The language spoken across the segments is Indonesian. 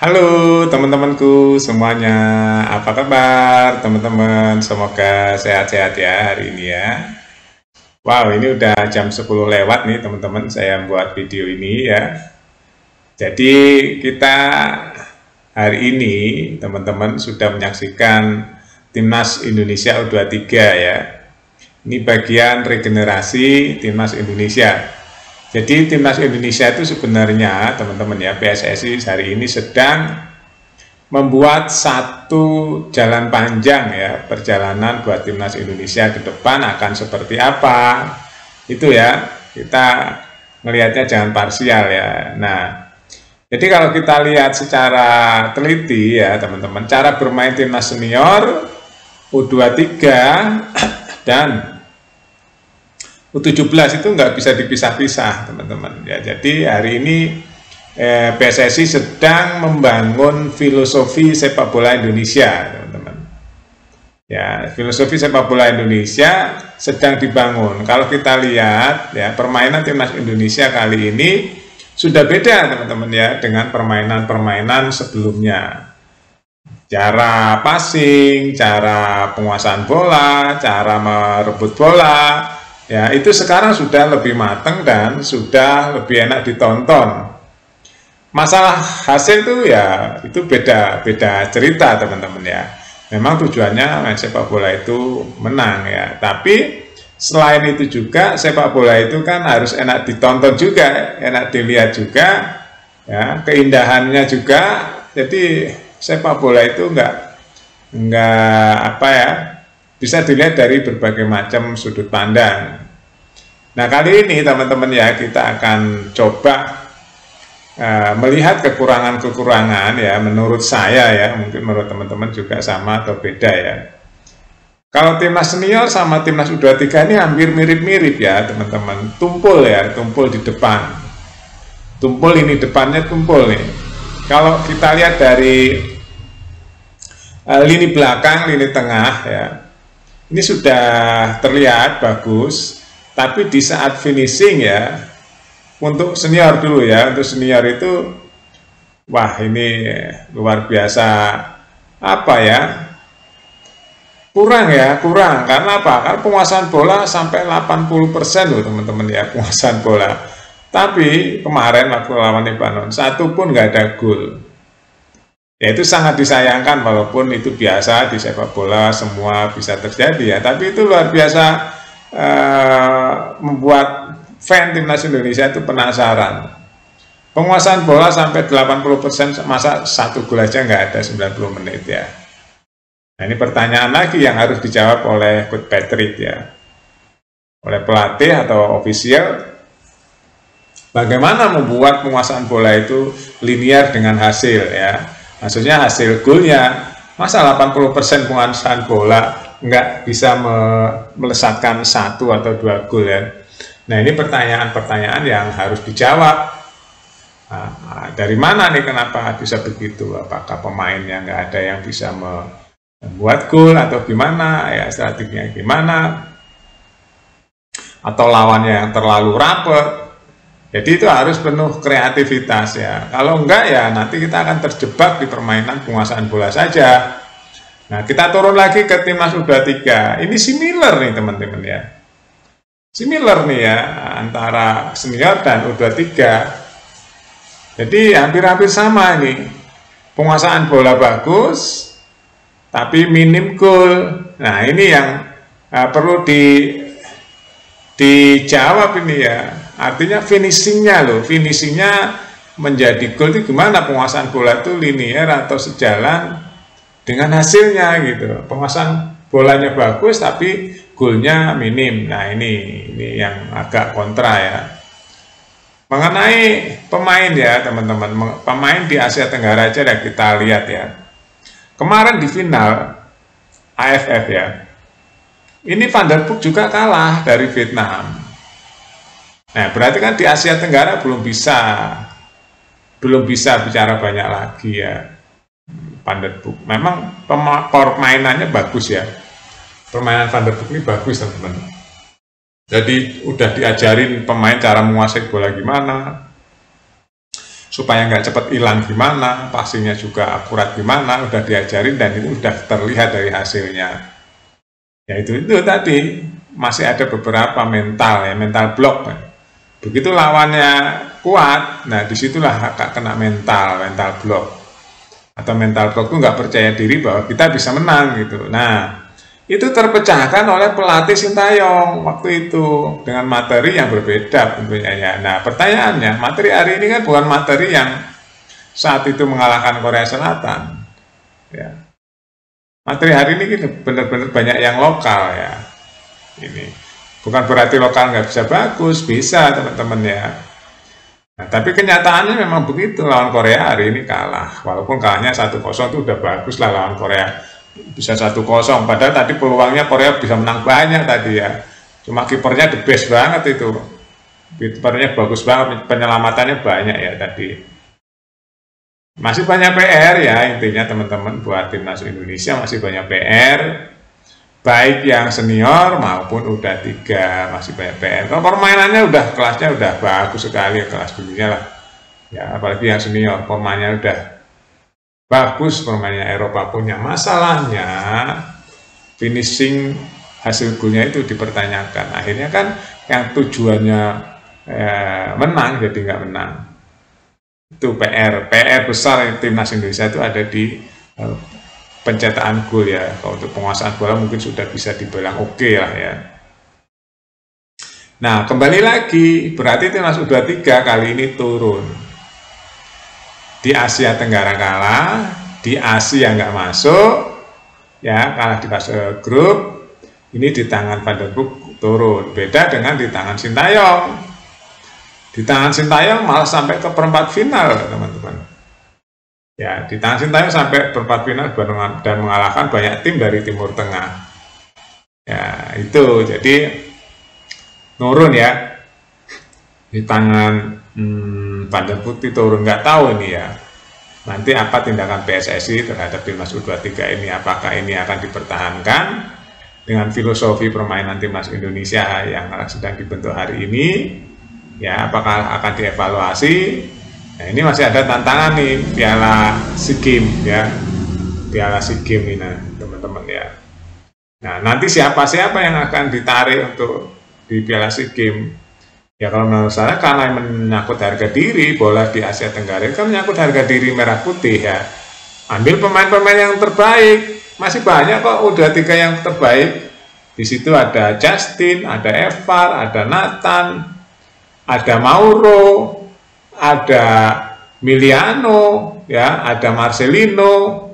Halo teman-temanku semuanya, apa kabar teman-teman? Semoga sehat-sehat ya hari ini ya. Wow, ini udah jam 10 lewat nih teman-teman, saya buat video ini ya. Jadi kita hari ini teman-teman sudah menyaksikan Timnas Indonesia U23 ya. Ini bagian regenerasi Timnas Indonesia. Jadi Timnas Indonesia itu sebenarnya teman-teman ya, PSSI hari ini sedang membuat satu jalan panjang ya, perjalanan buat Timnas Indonesia ke depan akan seperti apa. Itu ya, kita melihatnya jangan parsial ya. Nah, jadi kalau kita lihat secara teliti ya teman-teman, cara bermain Timnas Senior U23 dan U17 itu nggak bisa dipisah-pisah teman-teman ya. Jadi hari ini PSSI sedang membangun filosofi sepak bola Indonesia teman-teman ya. Filosofi sepak bola Indonesia sedang dibangun. Kalau kita lihat ya, permainan Timnas Indonesia kali ini sudah beda teman-teman ya dengan permainan-permainan sebelumnya. Cara passing, cara penguasaan bola, cara merebut bola, ya itu sekarang sudah lebih matang dan sudah lebih enak ditonton. Masalah hasil itu ya itu beda cerita teman-teman ya. Memang tujuannya main sepak bola itu menang ya, tapi selain itu juga sepak bola itu kan harus enak ditonton juga, enak dilihat juga ya, keindahannya juga. Jadi sepak bola itu enggak apa ya, bisa dilihat dari berbagai macam sudut pandang. Nah kali ini teman-teman ya, kita akan coba melihat kekurangan-kekurangan ya, menurut saya ya, mungkin menurut teman-teman juga sama atau beda ya. Kalau Timnas Senior sama Timnas U23 ini hampir mirip-mirip ya teman-teman, tumpul ya, tumpul di depan, tumpul ini depannya tumpul nih. Kalau kita lihat dari lini belakang, lini tengah ya, ini sudah terlihat bagus. Tapi di saat finishing ya, untuk senior dulu ya, untuk senior itu, wah ini luar biasa apa ya, kurang ya, kurang. Karena apa? Karena penguasaan bola sampai 80% loh teman-teman ya, penguasaan bola. Tapi kemarin waktu lawan Lebanon, satu pun nggak ada gol. Ya itu sangat disayangkan, walaupun itu biasa di sepak bola, semua bisa terjadi ya. Tapi itu luar biasa, membuat fan Timnas Indonesia itu penasaran. Penguasaan bola sampai 80%, masa satu gol aja nggak ada 90 menit ya. Nah ini pertanyaan lagi yang harus dijawab oleh Coach Patrick ya, oleh pelatih atau official. Bagaimana membuat penguasaan bola itu linear dengan hasil ya. Maksudnya hasil golnya, masa 80% penguasaan bola nggak bisa melesatkan 1 atau 2 gol ya. Nah ini pertanyaan-pertanyaan yang harus dijawab. Nah, dari mana nih kenapa bisa begitu? Apakah pemainnya nggak ada yang bisa membuat gol atau gimana ya, strateginya gimana, atau lawannya yang terlalu rapet? Jadi itu harus penuh kreativitas ya. Kalau enggak ya nanti kita akan terjebak di permainan penguasaan bola saja. Nah kita turun lagi ke Timnas U23. Ini similar nih teman-teman ya. Similar nih ya antara senior dan U23. Jadi hampir-hampir sama nih. Penguasaan bola bagus, tapi minim gol. Nah ini yang perlu dijawab ini ya. Artinya finishingnya loh, finishingnya menjadi gol itu gimana? Penguasaan bola itu linear atau sejalan dengan hasilnya gitu. Penguasaan bolanya bagus tapi golnya minim. Nah ini yang agak kontra ya. Mengenai pemain ya teman-teman, pemain di Asia Tenggara aja ya, kita lihat ya. Kemarin di final AFF ya, ini Van der Broek juga kalah dari Vietnam. Nah berarti kan di Asia Tenggara belum bisa bicara banyak lagi ya. Van der Broek memang permainannya bagus ya, permainan Van der Broek ini bagus teman-teman. Jadi udah diajarin pemain cara menguasai bola gimana, supaya nggak cepat hilang gimana, passingnya juga akurat gimana, udah diajarin dan itu udah terlihat dari hasilnya. Ya itu tadi masih ada beberapa mental ya, mental block. Begitu lawannya kuat, nah disitulah kena mental block. Atau mental block itu nggak percaya diri bahwa kita bisa menang gitu. Nah, itu terpecahkan oleh pelatih Sintayong waktu itu dengan materi yang berbeda tentunya ya. Nah, pertanyaannya, materi hari ini kan bukan materi yang saat itu mengalahkan Korea Selatan. Ya. Materi hari ini benar-benar banyak yang lokal ya. Ini bukan berarti lokal nggak bisa bagus, bisa teman-teman ya. Nah, tapi kenyataannya memang begitu, lawan Korea hari ini kalah. Walaupun kalahnya 1-0 itu udah bagus lah lawan Korea. Bisa 1-0, padahal tadi peluangnya Korea bisa menang banyak tadi ya. Cuma kipernya the best banget itu. Kipernya bagus banget, penyelamatannya banyak ya tadi. Masih banyak PR ya intinya teman-teman buat timnas Indonesia, masih banyak PR. Baik yang senior maupun U23 masih banyak PR. Kalau permainannya kelasnya udah bagus sekali, kelas dunia lah. Ya, apalagi yang senior, permainannya udah bagus, permainannya Eropa punya. Masalahnya finishing hasil golnya itu dipertanyakan. Akhirnya kan yang tujuannya menang jadi nggak menang. Itu PR besar timnas Indonesia itu ada di pencetakan gol ya. Kalau untuk penguasaan bola mungkin sudah bisa dibilang oke lah ya. Nah, kembali lagi, berarti timnas U23 kali ini turun. Di Asia Tenggara kalah, di Asia nggak masuk, ya kalah di fase grup. Ini di tangan Van der Broek turun, beda dengan di tangan Sintayong. Di tangan Sintayong malah sampai ke perempat final, teman-teman. Ya, di tangan Sintayong sampai perempat final dan mengalahkan banyak tim dari Timur Tengah. Ya, itu jadi nurun ya. Di tangan Van der Broek turun, nggak tahu ini ya nanti apa tindakan PSSI terhadap timnas U23 ini, apakah ini akan dipertahankan dengan filosofi permainan timnas Indonesia yang sedang dibentuk hari ini ya, apakah akan dievaluasi. Nah, ini masih ada tantangan nih Piala SEA Games ya, Piala SEA Games ini teman-teman ya. Nah, nanti siapa-siapa yang akan ditarik untuk di Piala SEA Games. Ya kalau menurut saya karena menyangkut harga diri, bola di Asia Tenggara kan menyangkut harga diri merah putih ya. Ambil pemain-pemain yang terbaik, masih banyak kok U23 yang terbaik. Di situ ada Justin, ada Evar, ada Nathan, ada Mauro, ada Miliano, ya, ada Marcelino.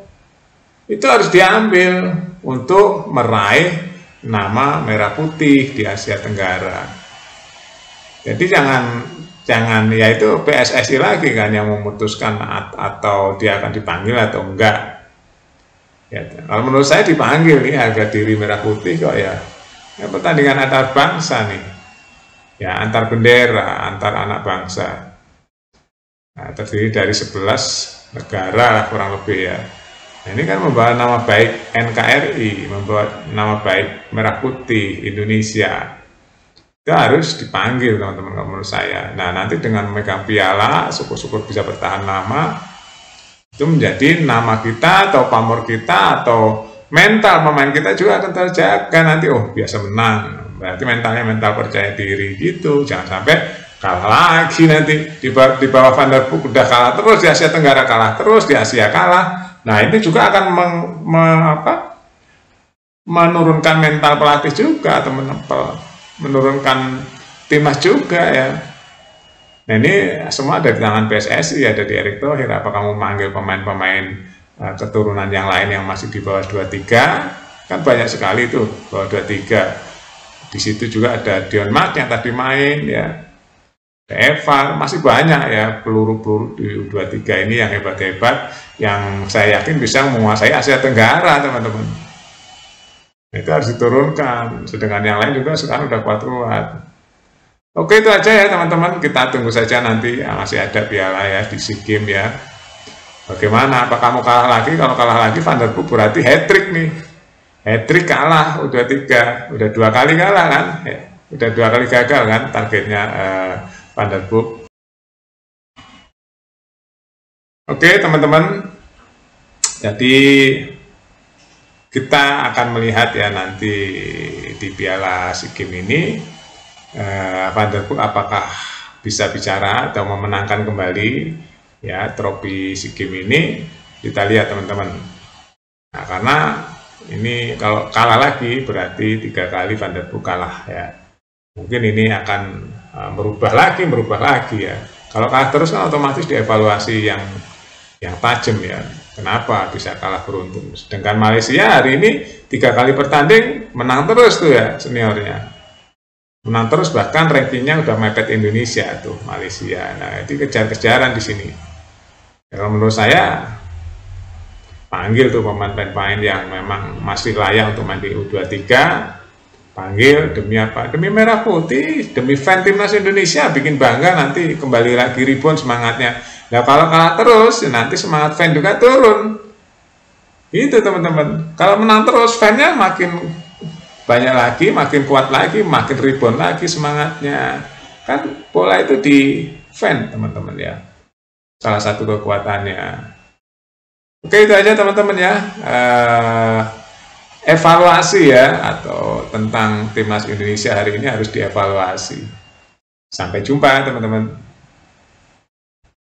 Itu harus diambil untuk meraih nama merah putih di Asia Tenggara. Jadi jangan ya itu PSSI lagi kan yang memutuskan atau dia akan dipanggil atau enggak. Ya, kalau menurut saya dipanggil nih, harga diri merah putih kok ya. Ya pertandingan antar bangsa nih. Ya antar bendera, antar anak bangsa. Nah, terdiri dari 11 negara lah kurang lebih ya. Nah, ini kan membawa nama baik NKRI, membawa nama baik merah putih Indonesia. Itu harus dipanggil teman-teman menurut saya. Nah nanti dengan memegang piala, syukur-syukur bisa bertahan lama, itu menjadi nama kita atau pamor kita atau mental pemain kita juga akan terjaga nanti. Oh biasa menang, berarti mentalnya mental percaya diri gitu. Jangan sampai kalah lagi nanti di bawah Van der Broek udah kalah terus, di Asia Tenggara kalah terus, di Asia kalah. Nah ini juga akan menurunkan mental pelatih juga, teman-teman, menurunkan timnas juga ya. Nah ini semua ada di tangan PSSI, ada di Erick Thohir. Apa kamu manggil pemain-pemain keturunan yang lain yang masih di bawah 23? Kan banyak sekali tuh bawah 23. Di situ juga ada Dion Mark yang tadi main ya. Evar, masih banyak ya peluru-peluru di U23 ini yang hebat-hebat, yang saya yakin bisa menguasai Asia Tenggara, teman-teman. Itu harus diturunkan, sedangkan yang lain juga sekarang udah kuat-kuat. Oke, itu aja ya teman-teman, kita tunggu saja nanti ya, masih ada piala ya di SEA Games ya. Bagaimana, apa kamu kalah lagi? Kalau kalah lagi Van der Broek berarti hat-trick nih. Hat-trick kalah, udah 2 kali kalah kan, udah 2 kali gagal kan targetnya Van der Broek. Oke teman-teman, jadi kita akan melihat ya nanti di Piala SEA Games ini Van der Poel apakah bisa bicara atau memenangkan kembali ya trofi SEA Games ini. Kita lihat teman-teman. Nah, karena ini kalau kalah lagi berarti 3 kali Van der Poel kalah ya. Mungkin ini akan merubah lagi ya. Kalau kalah terus kan otomatis dievaluasi yang tajam ya. Kenapa bisa kalah beruntun? Sedangkan Malaysia hari ini 3 kali bertanding menang terus tuh ya seniornya. Menang terus, bahkan rankingnya udah mepet Indonesia tuh Malaysia. Nah itu kejar-kejaran di sini. Kalau menurut saya panggil tuh pemain-pemain yang memang masih layak untuk main di U23, panggil demi apa? Demi merah putih, demi fan timnas Indonesia, bikin bangga, nanti kembali lagi rebound semangatnya. Nah kalau kalah terus, ya nanti semangat fan juga turun. Itu teman-teman. Kalau menang terus, fannya makin banyak lagi, makin kuat lagi, makin rebound lagi semangatnya. Kan bola itu di fan teman-teman ya. Salah satu kekuatannya. Oke itu aja teman-teman ya. Evaluasi ya, atau tentang timnas Indonesia hari ini harus dievaluasi. Sampai jumpa teman-teman.